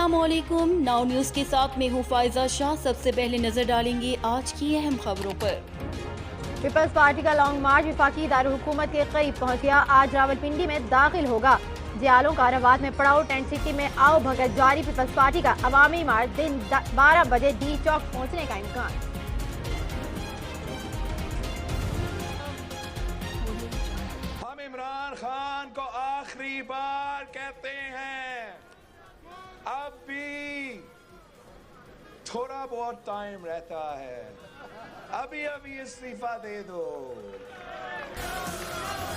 अस्सलामुअलैकुम। Now news के साथ मैं हूँ फाइजा शाह। सबसे पहले नजर डालेंगे आज की अहम खबरों पर। पीपल्स पार्टी का लॉन्ग मार्च वफाकी दारुल हुकूमत के करीब पहुँच गया। आज रावलपिंडी में दाखिल होगा। जियालों काराबाद में पड़ाव टेंट सिटी में आओ भगत जारी। पीपल्स पार्टी का अवामी मार्च दिन 12 बजे डी चौक पहुँचने का इम्कान। हम इमरान खान को आखिरी बार कहते हैं, अब भी थोड़ा बहुत टाइम रहता है, अभी अभी इस्तीफा दे दो,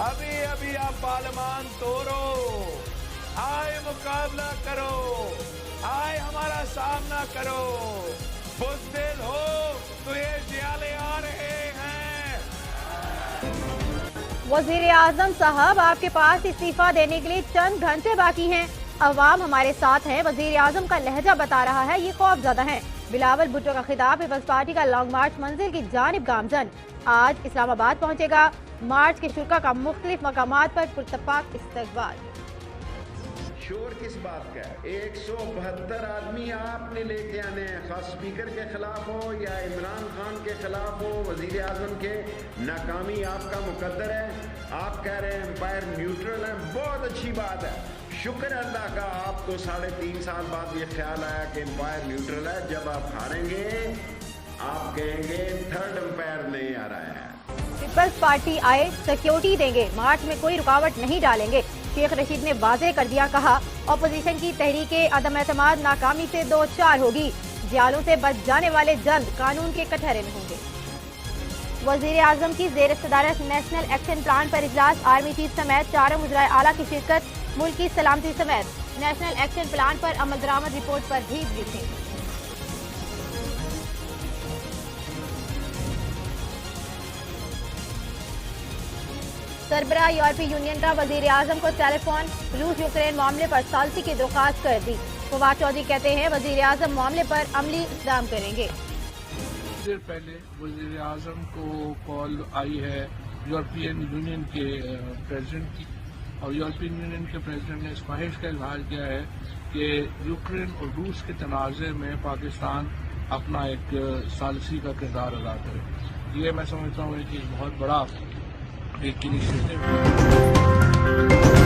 अभी अभी आप पार्लियामान तोड़ो, आए मुकाबला करो, आए हमारा सामना करो। बुज़दिल हो तो ये जियाले आ रहे हैं। वज़ीर आज़म साहब, आपके पास इस्तीफा देने के लिए चंद घंटे बाकी हैं। अवाम हमारे साथ है। वज़ीर आज़म का लहजा बता रहा है ये खौफज़दा है। बिलावल भुट्टो का खिताब। पीपल्स पार्टी का लॉन्ग मार्च मंजिल की जानिब गामजन। आज इस्लामाबाद पहुंचेगा। मार्च के शुरा का मुख्तलिफ मकामात पर पुरतपाक इस्तकबाल। शोर किस बात का है? 172 आदमी आपने लेके आने हैं, खास स्पीकर के खिलाफ हो या इमरान खान के खिलाफ हो, वजीर आजम के। नाकामी आपका मुकद्दर है। आप कह रहे हैं एम्पायर न्यूट्रल है, बहुत अच्छी बात है। शुक्र अल्लाह का आपको 3.5 साल बाद ये ख्याल आया कि एम्पायर न्यूट्रल है। जब आप हारेंगे आप कहेंगे थर्ड एम्पायर नहीं आ रहा है। पीपल्स पार्टी आए, सिक्योरिटी देंगे, मार्च में कोई रुकावट नहीं डालेंगे। शेख रशीद ने वाज़ेह कर दिया, कहा अपोजिशन की तहरीके अदम एतमाद नाकामी से 2-4 होगी। जियालों से बच जाने वाले जल्द कानून के कटहरे में होंगे। वज़ीर आज़म की ज़ेर सदारत नेशनल एक्शन प्लान पर इजलास। आर्मी चीफ समेत 4 वज़राए आला की शिरकत। मुल्क की सलामती समेत नेशनल एक्शन प्लान पर अमल दरामद रिपोर्ट पर भी ब्रीफिंग। सरबराह यूरोपीय यूनियन का वज़ीर आज़म को टेलीफोन। रूस यूक्रेन मामले पर सालसी की दरख्वास्त कर दी। फवाद चौधरी कहते हैं वज़ीर आज़म मामले पर अमली इक़दाम करेंगे। देर पहले वज़ीर आज़म को कॉल आई है यूरोपियन यूनियन के प्रेसिडेंट की, और यूरोपियन यूनियन के प्रेसिडेंट ने इस ख्वाहिश का इजहार किया है कि यूक्रेन और रूस के तनाज़े में पाकिस्तान अपना एक सालसी का किरदार अदा करे। ये मैं समझता हूँ कि बहुत बड़ा एक इनिशिएटिव है।